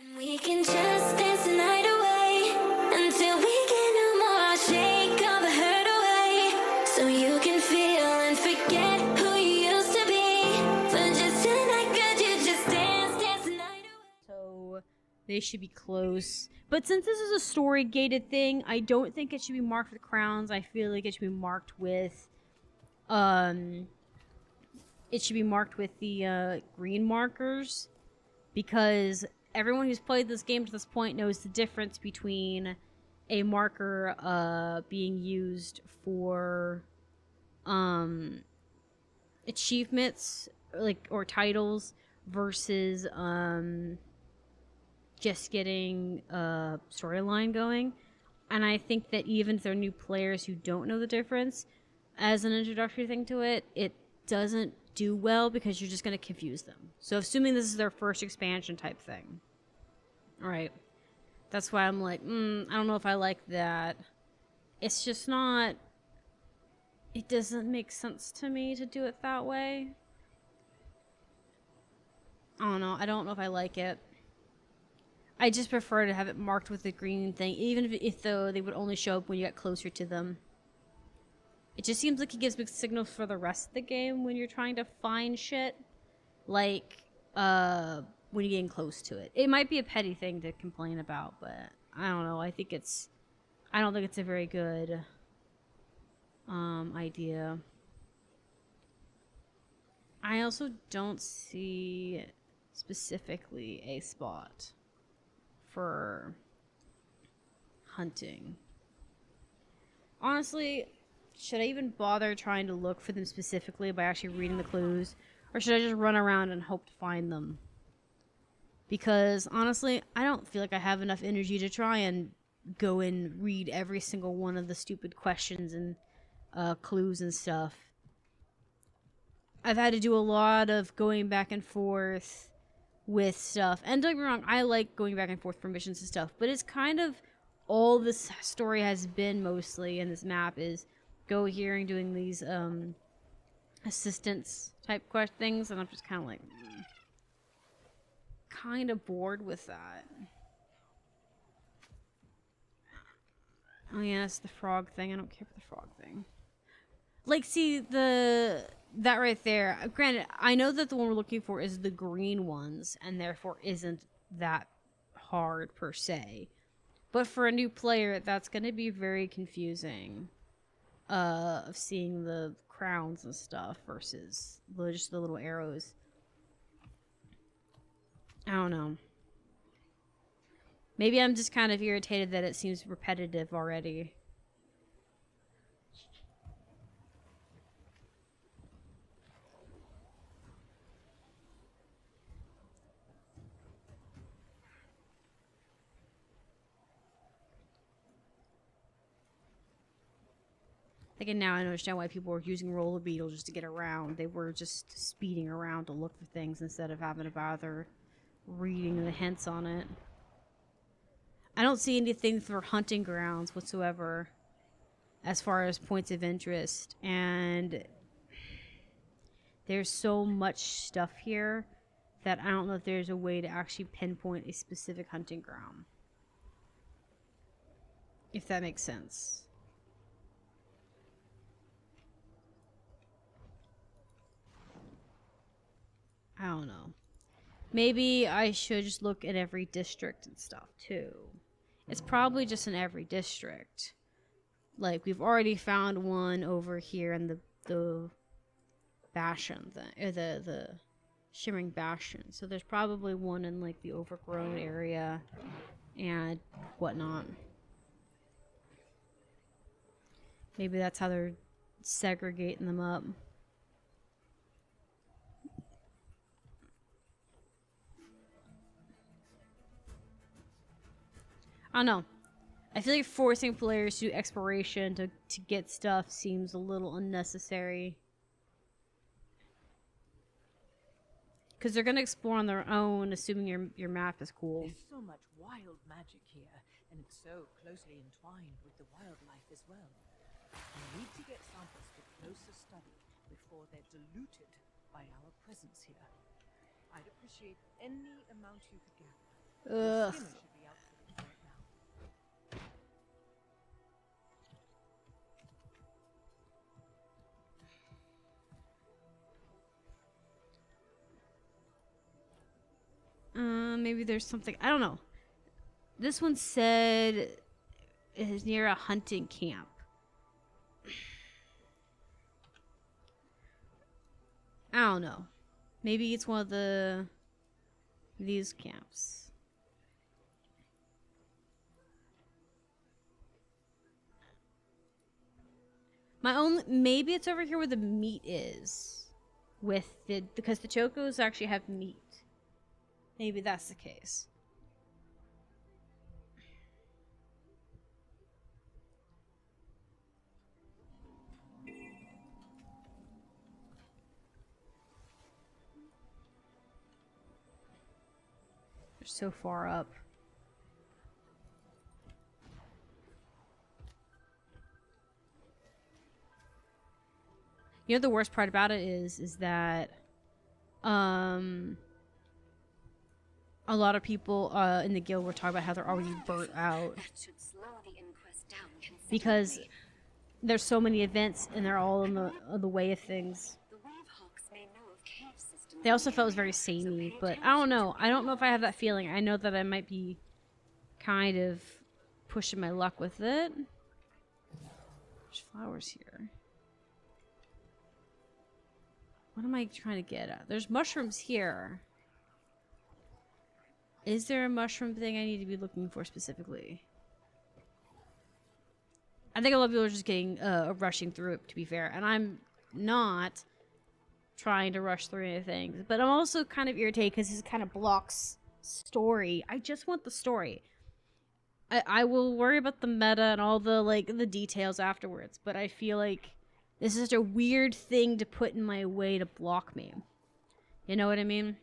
And we can just dance the night away until we get no more. Shake all the hurt away so you can feel and forget who you used to be. For just tonight, could you just dance the night away? So they should be close. But since this is a story gated thing, I don't think it should be marked with crowns. I feel like it should be marked with the green markers, because everyone who's played this game to this point knows the difference between a marker being used for achievements or titles versus just getting a storyline going. And I think that even if there are new players who don't know the difference, as an introductory thing to it, it doesn't do well because you're just going to confuse them. So assuming this is their first expansion type thing. Alright. That's why I'm like, I don't know if I like that. It's just not... It doesn't make sense to me to do it that way. I don't know. I don't know if I like it. I just prefer to have it marked with the green thing, even if though they would only show up when you get closer to them. It just seems like it gives mixed signals for the rest of the game when you're trying to find shit. Like, when you're getting close to it. It might be a petty thing to complain about, but I don't know. I don't think it's a very good idea. I also don't see specifically a spot for hunting. Honestly, should I even bother trying to look for them specifically by actually reading the clues? Or should I just run around and hope to find them? Because, honestly, I don't feel like I have enough energy to try and go and read every single one of the stupid questions and clues and stuff. I've had to do a lot of going back and forth with stuff. And don't get me wrong, I like going back and forth for missions and stuff, but it's kind of all this story has been mostly in this map is go here and doing these assistance type things, and I'm just kind of like kind of bored with that. Oh yeah, it's the frog thing. I don't care for the frog thing. Like, see, that right there. Granted, I know that the one we're looking for is the green ones, and therefore isn't that hard per se. But for a new player, that's going to be very confusing. Of seeing the crowns and stuff versus just the little arrows. I don't know. Maybe I'm just kind of irritated that it seems repetitive already. Again, now I understand why people were using roller beetles just to get around. They were just speeding around to look for things instead of having to bother reading the hints on it. I don't see anything for hunting grounds whatsoever as far as points of interest. And there's so much stuff here that I don't know if there's a way to actually pinpoint a specific hunting ground. If that makes sense. I don't know. Maybe I should just look at every district and stuff too. It's probably just in every district. Like, we've already found one over here in the Bastion, the Shimmering Bastion. So there's probably one in like the Overgrown area and whatnot. Maybe that's how they're segregating them up. I don't know. I feel like forcing players to do exploration to get stuff seems a little unnecessary. Because they're going to explore on their own, assuming your map is cool. There's so much wild magic here, and it's so closely entwined with the wildlife as well. We need to get samples for closer study before they're diluted by our presence here. I'd appreciate any amount you could gather. Ugh. Skinner should be out for the right now. Maybe there's something. I don't know. This one said it is near a hunting camp. I don't know. Maybe it's one of these camps. Maybe it's over here where the meat is, because the chocos actually have meat. Maybe that's the case. They're so far up. You know, the worst part about it is that a lot of people in the guild were talking about how they're already burnt out That should slow the inquest down because considerably. there's so many events and they're all in the way of things. The Weavehawks may know of cave systems. They also felt it was very samey, but I don't know. I don't know if I have that feeling. I know that I might be kind of pushing my luck with it. There's flowers here. What am I trying to get at? There's mushrooms here. Is there a mushroom thing I need to be looking for specifically? I think a lot of people are just getting rushing through it, to be fair, and I'm not trying to rush through anything. But I'm also kind of irritated because this kind of blocks story. I just want the story. I will worry about the meta and all the details afterwards, but I feel like this is such a weird thing to put in my way to block me. You know what I mean?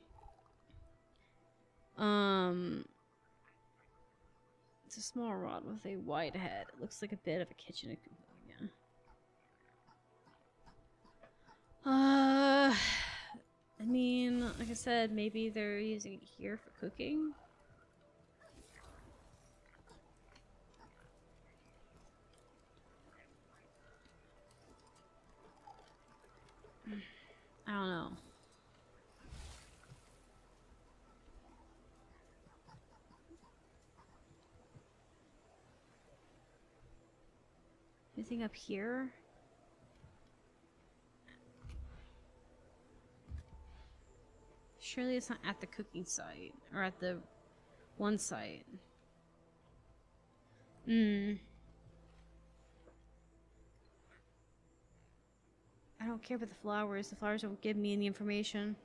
It's a small rod with a wide head. It looks like a bit of a kitchen. Yeah. I mean, like I said, maybe they're using it here for cooking. I don't know. Anything up here? Surely it's not at the cooking site or at the one site. I don't care about the flowers. The flowers don't give me any information.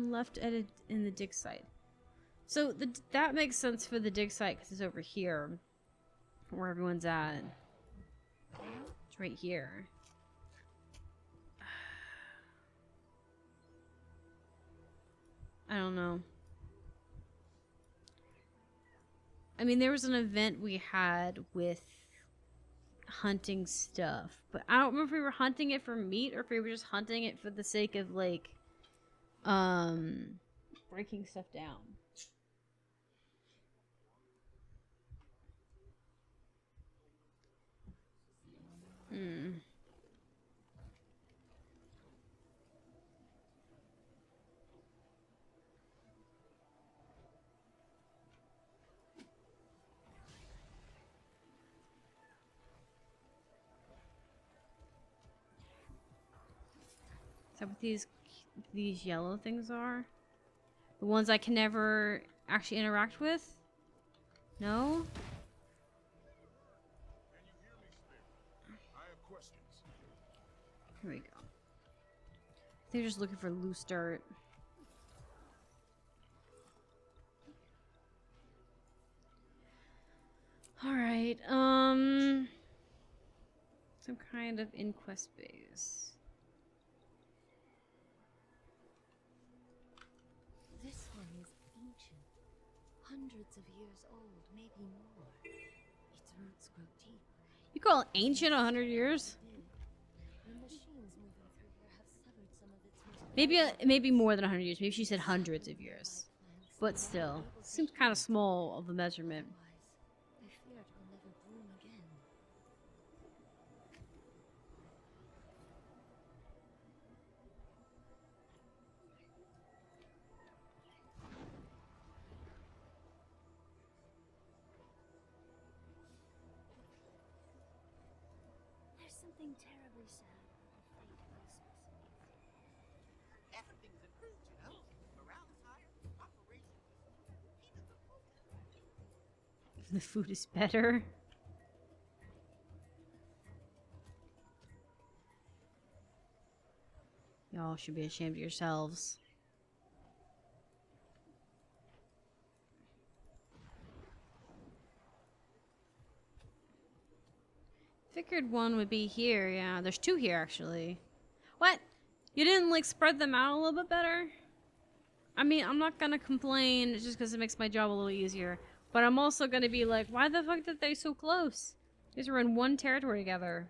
Left edit in the dig site. So that makes sense for the dig site because it's over here, where everyone's at. It's right here. I don't know. I mean, there was an event we had with hunting stuff, but I don't remember if we were hunting it for meat or if we were just hunting it for the sake of like breaking stuff down. Is that what these yellow things are? The ones I can never actually interact with? No? Here we go. They're just looking for loose dirt. Alright, some kind of inquest base. This one is ancient. Hundreds of years old, maybe more. Its roots grow deep. You call it ancient 100 years? The machines moving through here have severed some of its most Maybe more than 100 years. Maybe she said hundreds of years. But still, seems kind of small of a measurement. Otherwise, I fear it will never bloom again. There's something terribly sad about the fate of those specimens. Everything's improved, you know. Morale's higher, operations even the food. The food is better. Y'all should be ashamed of yourselves. Figured one would be here, yeah. There's two here, actually. What? You didn't, like, spread them out a little bit better? I mean, I'm not gonna complain just because it makes my job a little easier. But I'm also gonna be like, why the fuck did they so close? These were in one territory together.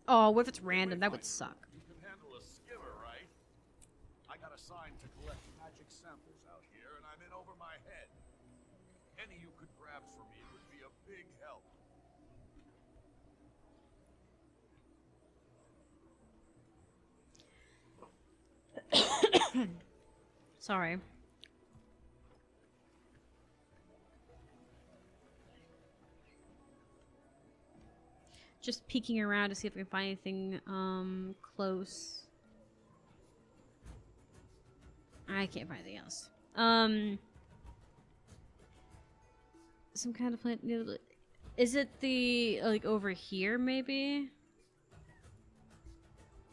Oh, what if it's random? That would suck. You can handle a skimmer, right? I got assigned to collect magic samples out here, and I'm in over my head. Any you could grab for me would be a big help. Sorry. Just peeking around to see if I can find anything close. I can't find anything else. Some kind of plant. Is it the like over here maybe?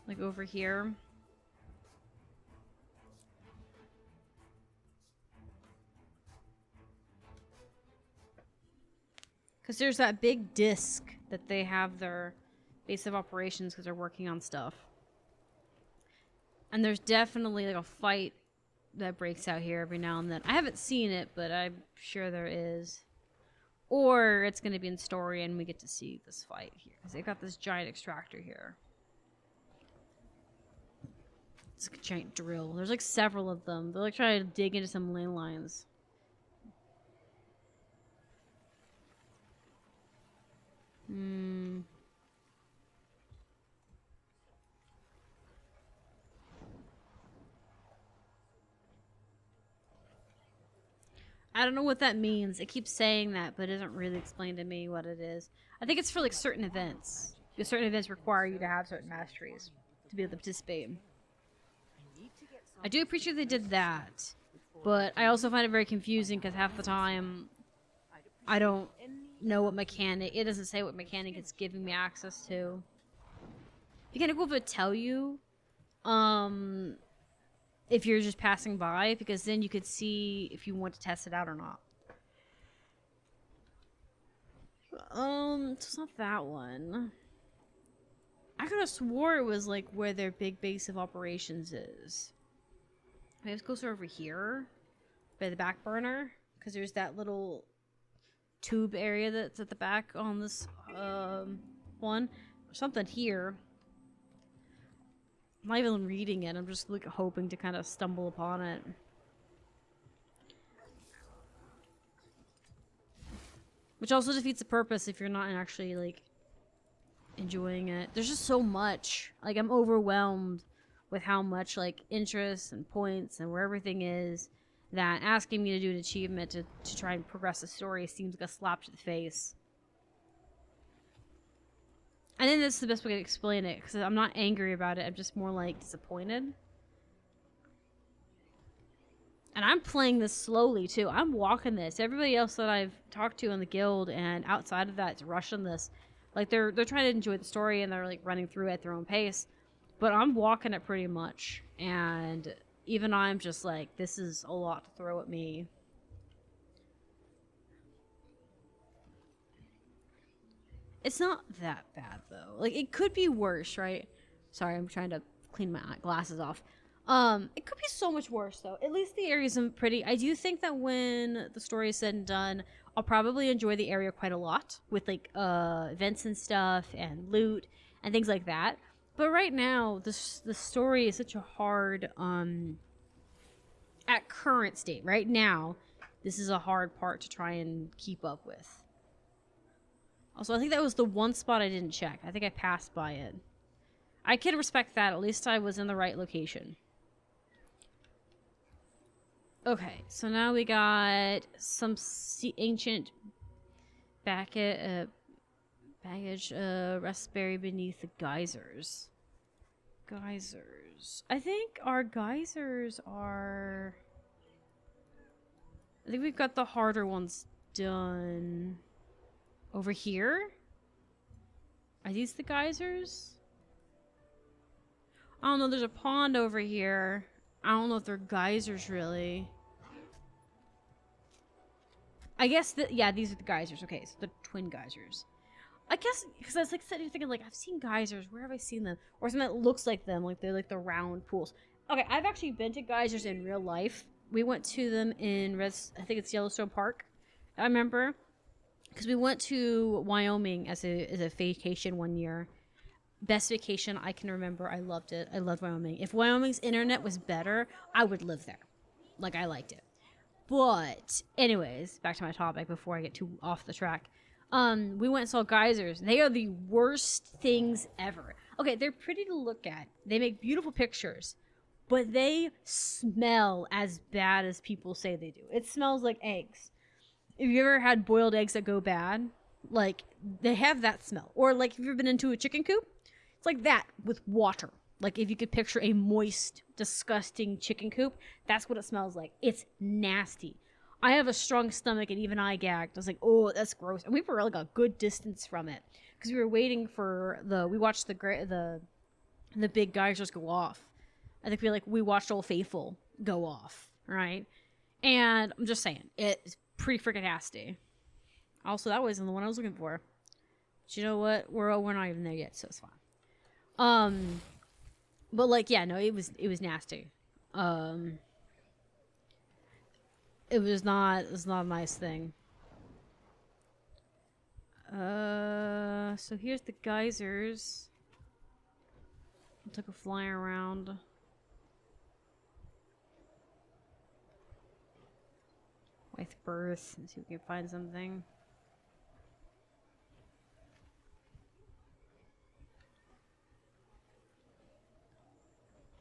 Like over here? Because there's that big disc that they have their base of operations because they're working on stuff. And there's definitely like a fight that breaks out here every now and then. I haven't seen it, but I'm sure there is. Or it's going to be in story and we get to see this fight here. Because they got this giant extractor here. It's like a giant drill. There's like several of them. They're like trying to dig into some ley lines. I don't know what that means. It keeps saying that, but it doesn't really explain to me what it is. I think it's for like certain events. Because certain events require you to have certain masteries to be able to participate. I do appreciate they did that, but I also find it very confusing because half the time I don't know what mechanic. It doesn't say what mechanic it's giving me access to. Mechanic will tell you if you're just passing by, because then you could see if you want to test it out or not. It's not that one. I could have swore it was like where their big base of operations is. Maybe it's closer over here by the back burner, because there's that little tube area that's at the back on this one. Something here. I'm not even reading it. I'm just like hoping to kind of stumble upon it. Which also defeats the purpose if you're not actually like enjoying it. There's just so much. Like I'm overwhelmed with how much like interest and points and where everything is, that asking me to do an achievement to try and progress the story seems like a slap to the face. I think that's the best way to explain it, because I'm not angry about it, I'm just more like disappointed. And I'm playing this slowly too. I'm walking this. Everybody else that I've talked to in the guild and outside of that is rushing this. Like they're trying to enjoy the story and they're like running through it at their own pace. But I'm walking it pretty much. And even I'm just like, this is a lot to throw at me. It's not that bad though. Like it could be worse, right? Sorry, I'm trying to clean my glasses off. It could be so much worse though. At least the area's pretty. I do think that when the story is said and done, I'll probably enjoy the area quite a lot with like events and stuff and loot and things like that. But right now, the story is such a hard at current state. Right now, this is a hard part to try and keep up with. Also, I think that was the one spot I didn't check. I think I passed by it. I can respect that. At least I was in the right location. Okay, so now we got some ancient baggage rests buried beneath the geysers. Geysers. I think our geysers are... I think we've got the harder ones done. Over here? Are these the geysers? I don't know, there's a pond over here. I don't know if they're geysers, really. I guess that, yeah, these are the geysers. Okay, so the twin geysers. I guess, because I was like sitting thinking, like, I've seen geysers. Where have I seen them? Or something that looks like them, like they're like the round pools. Okay, I've actually been to geysers in real life. We went to them in, I think it's Yellowstone Park. I remember. Because we went to Wyoming as a vacation one year. Best vacation I can remember. I loved it. I loved Wyoming. If Wyoming's internet was better, I would live there. Like, I liked it. But, anyways, back to my topic before I get too off the track. We went and saw geysers. They are the worst things ever. Okay, they're pretty to look at. They make beautiful pictures. But they smell as bad as people say they do. It smells like eggs. Have you ever had boiled eggs that go bad? Like, they have that smell. Or, like, have you ever been into a chicken coop? It's like that with water. Like, if you could picture a moist, disgusting chicken coop, that's what it smells like. It's nasty. I have a strong stomach, and even I gagged. I was like, oh, that's gross. And we were, like, a good distance from it. Because we were waiting for we watched the big geysers go off. I think we watched Old Faithful go off, right? And I'm just saying, it's pretty freaking nasty. Also, that wasn't the one I was looking for. But you know what? We're not even there yet, so it's fine. But like, yeah, no, it was nasty. It was not a nice thing. So here's the geysers. Took a fly around. With birth and see if we can find something.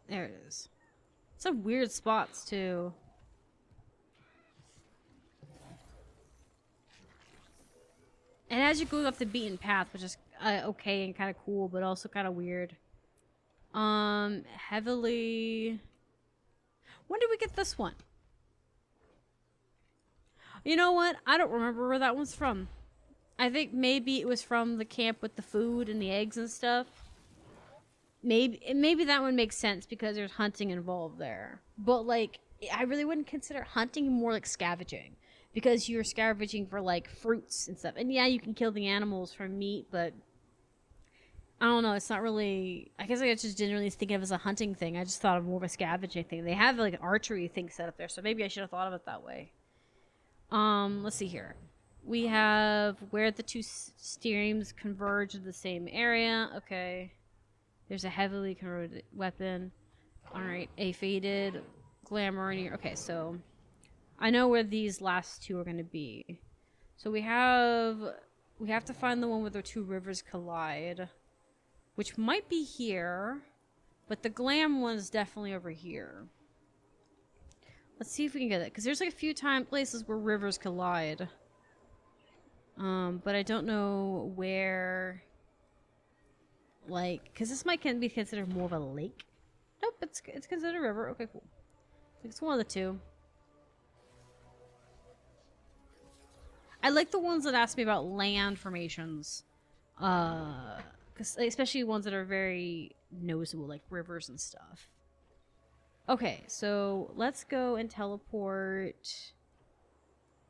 There it is. Some weird spots too. And as you go off the beaten path, which is okay and kind of cool, but also kind of weird. Heavily. When did we get this one? You know what? I don't remember where that one's from. I think maybe it was from the camp with the food and the eggs and stuff. Maybe that one makes sense because there's hunting involved there. But, like, I really wouldn't consider hunting more like scavenging. Because you're scavenging for, like, fruits and stuff. And yeah, you can kill the animals for meat, but I don't know. It's not really... I guess I just didn't really think of it as a hunting thing. I just thought of more of a scavenging thing. They have, like, an archery thing set up there, so maybe I should have thought of it that way. Let's see here. We have where the two streams converge in the same area. Okay. There's a heavily corroded weapon. Alright, a faded glamour in here. Okay, so I know where these last two are going to be. So we have to find the one where the two rivers collide, which might be here, but the glam one is definitely over here. Let's see if we can get it, because there's like a few places where rivers collide. But I don't know where, like, because this might be considered more of a lake. Nope, it's considered a river. Okay, cool. It's one of the two. I like the ones that ask me about land formations. Because especially ones that are very noticeable, like rivers and stuff. Okay, so let's go and teleport.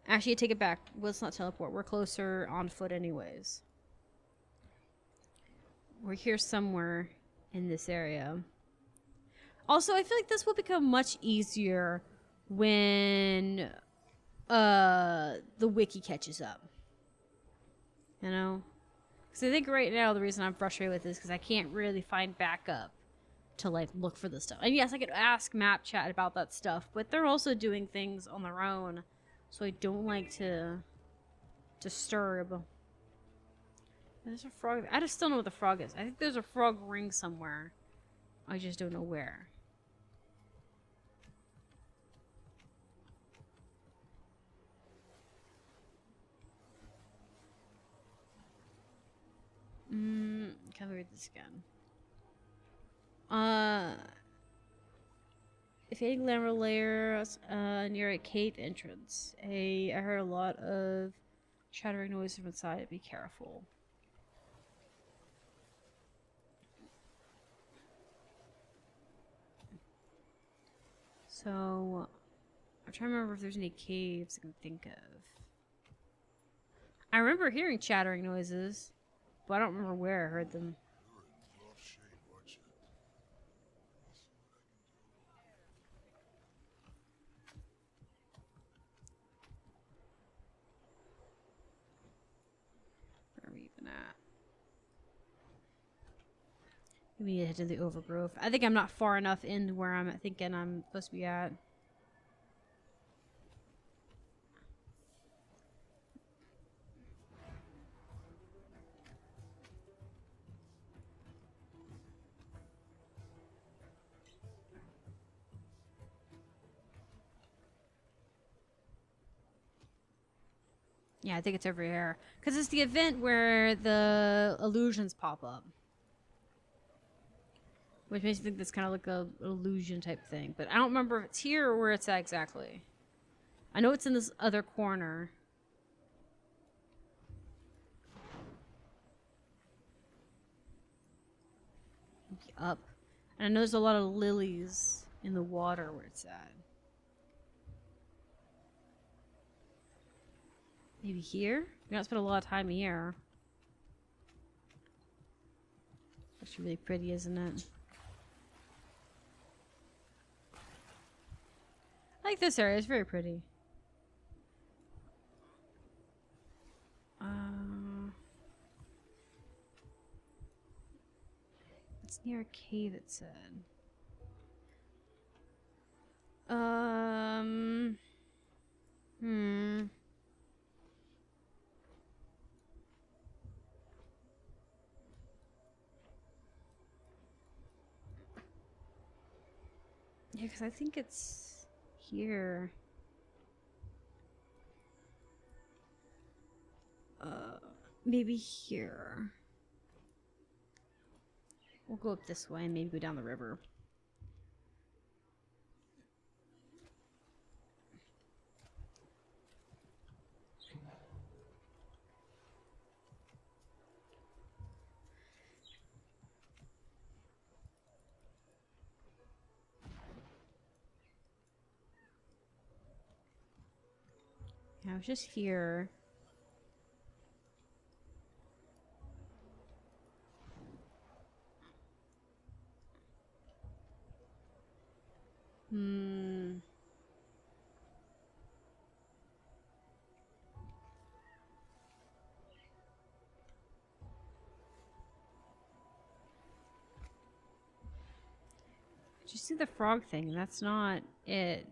Actually, I take it back. Let's not teleport. We're closer on foot anyways. We're here somewhere in this area. Also, I feel like this will become much easier when the wiki catches up. You know? Because I think right now the reason I'm frustrated with this is because I can't really find backup to like look for this stuff. And yes, I could ask Map Chat about that stuff, but they're also doing things on their own, so I don't like to disturb. There's a frog. I just still know what the frog is. I think there's a frog ring somewhere. I just don't know where. Can we read this again? If any glamour layers near a cave entrance. I heard a lot of chattering noise from inside. Be careful. So, I'm trying to remember if there's any caves I can think of. I remember hearing chattering noises, but I don't remember where I heard them. Where are we even at? We need to head to the overgrowth. I think I'm not far enough in where I'm thinking I'm supposed to be at. Yeah, I think it's over here. Because it's the event where the illusions pop up. Which makes me think that's kind of like a illusion type thing. But I don't remember if it's here or where it's at exactly. I know it's in this other corner. Up. And I know there's a lot of lilies in the water where it's at. Maybe here? We don't spend a lot of time here. Actually really pretty, isn't it? I like this area, it's very pretty. It's near a cave, it said. Yeah, because I think it's here. Maybe here. We'll go up this way and maybe go down the river. Yeah, I was just here. Did you see the frog thing? That's not it.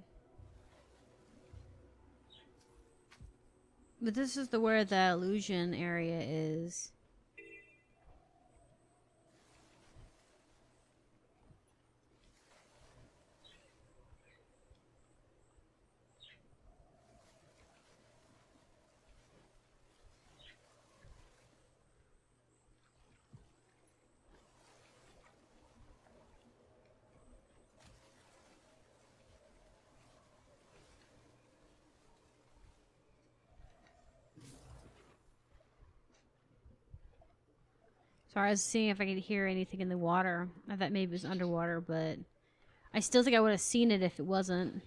But this is where the illusion area is. Sorry, I was seeing if I could hear anything in the water. I thought maybe it was underwater, but I still think I would have seen it if it wasn't.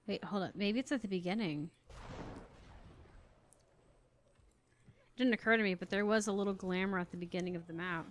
Wait, hold up. Maybe it's at the beginning. It didn't occur to me, but there was a little glamour at the beginning of the map.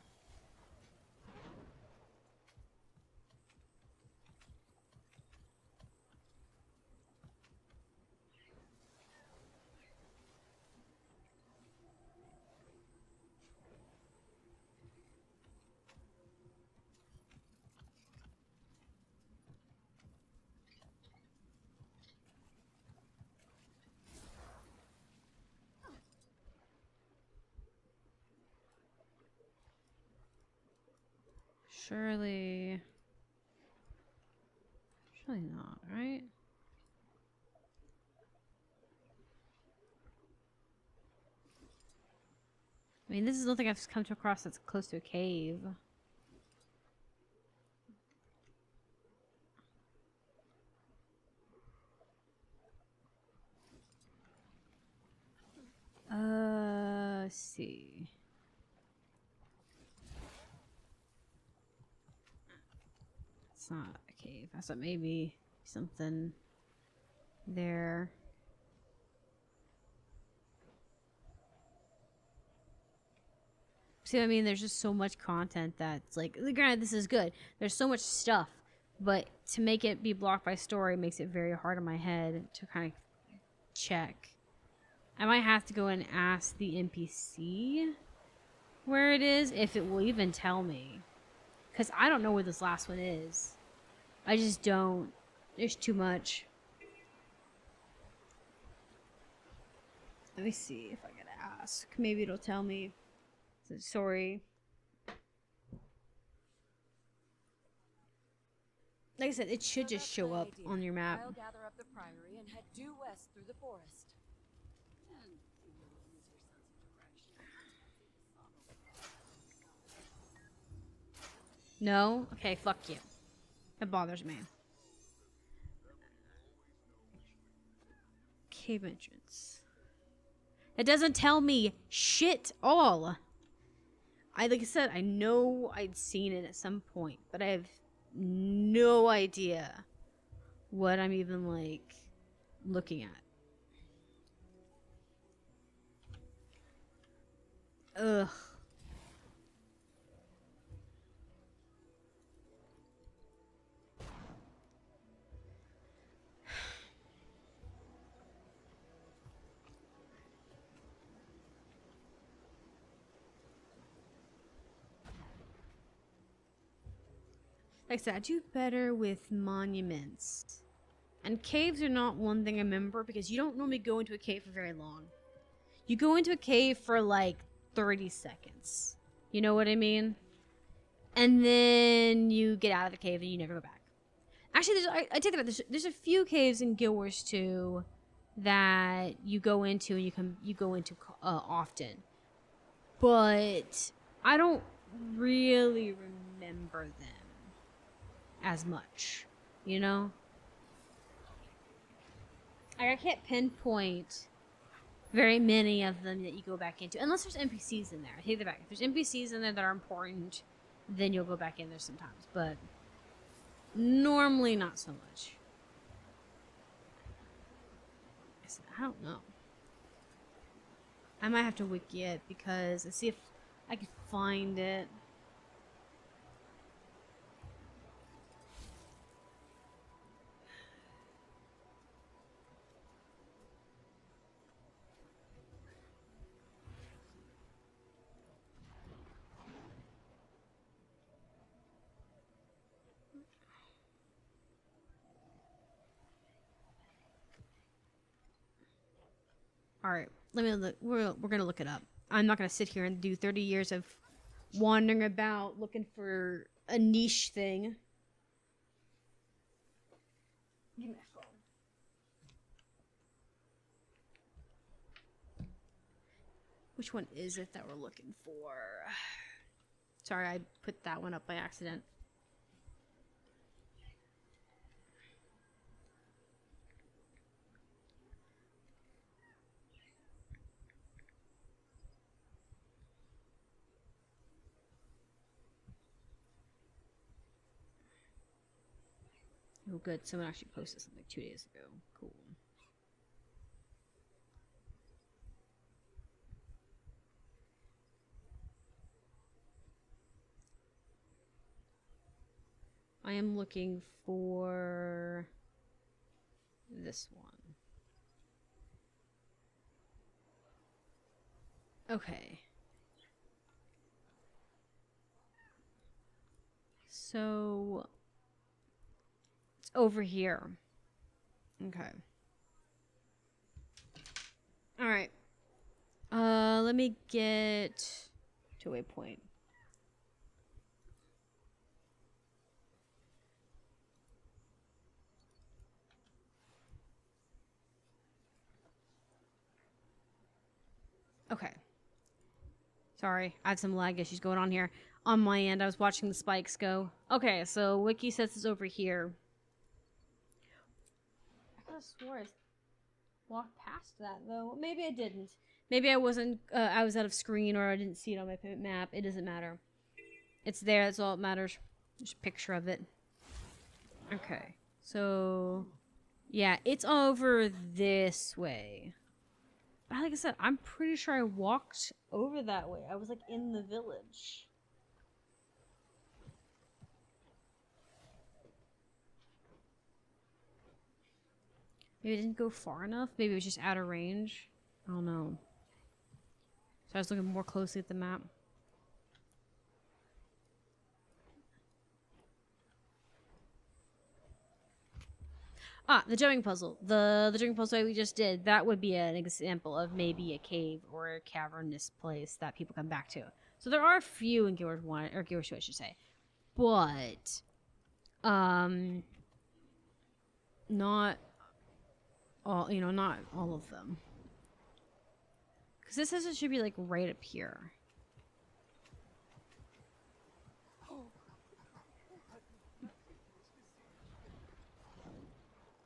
Surely... Surely not, right? I mean, this is nothing I've come to across that's close to a cave. Let's see. It's not a cave. I thought maybe something there. See what I mean? There's just so much content that's like, granted, this is good. There's so much stuff, but to make it be blocked by story makes it very hard in my head to kind of check. I might have to go and ask the NPC where it is, if it will even tell me. Because I don't know where this last one is. I just don't. There's too much. Let me see if I gotta ask. Maybe it'll tell me. Sorry. Like I said, it should just show up on your map. I'll gather up the priory and head due west through the forest. No? Okay, fuck you. That bothers me. Cave entrance. It doesn't tell me shit all. Like I said, I know I'd seen it at some point, but I have no idea what I'm even like looking at. Ugh. Like I said, I do better with monuments. And caves are not one thing I remember because you don't normally go into a cave for very long. You go into a cave for like 30 seconds. You know what I mean? And then you get out of the cave and you never go back. Actually, I take that back. There's a few caves in Guild Wars 2 that you go into and you go into often. But I don't really remember them as much, you know? I can't pinpoint very many of them that you go back into, unless there's NPCs in there. I take that back. If there's NPCs in there that are important, then you'll go back in there sometimes, but normally not so much. I don't know. I might have to wiki it because let's see if I can find it. All right, let me look. We're gonna look it up. I'm not gonna sit here and do 30 years of wandering about looking for a niche thing. Give me my phone. Which one is it that we're looking for? Sorry, I put that one up by accident. Oh, good. Someone actually posted something 2 days ago. Cool. I am looking for this one. Okay. So it's over here. Okay. All right. Let me get to a point. Okay. Sorry, I had some lag issues going on here. On my end, I was watching the spikes go. Okay, so Wiki says it's over here. I could have swore I walked past that, though. Maybe I didn't. Maybe I wasn't, I was out of screen or I didn't see it on my map. It doesn't matter. It's there, that's all that matters. There's a picture of it. Okay, so... yeah, it's over this way. But like I said, I'm pretty sure I walked over that way. I was like in the village. Maybe it didn't go far enough. Maybe it was just out of range. I don't know. So I was looking more closely at the map. Ah, the jumping puzzle. The jumping puzzle we just did, that would be an example of maybe a cave or a cavernous place that people come back to. So there are a few in Guild Wars 1, or Guild Wars 2, I should say. But, not all, you know, not all of them. Because this says it should be, like, right up here.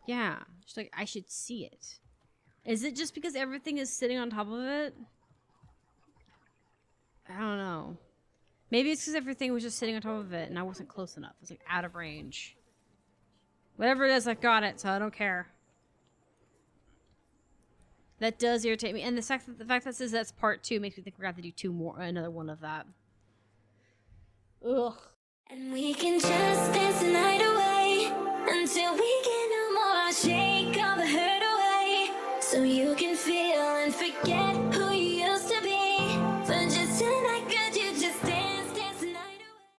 Yeah, just like I should see it. Is it just because everything is sitting on top of it? I don't know. Maybe it's because everything was just sitting on top of it and I wasn't close enough. It was like out of range. Whatever it is, I got it, so I don't care. That does irritate me. And the fact that it says that's part 2 makes me think we're going to have to do another one of that. Ugh.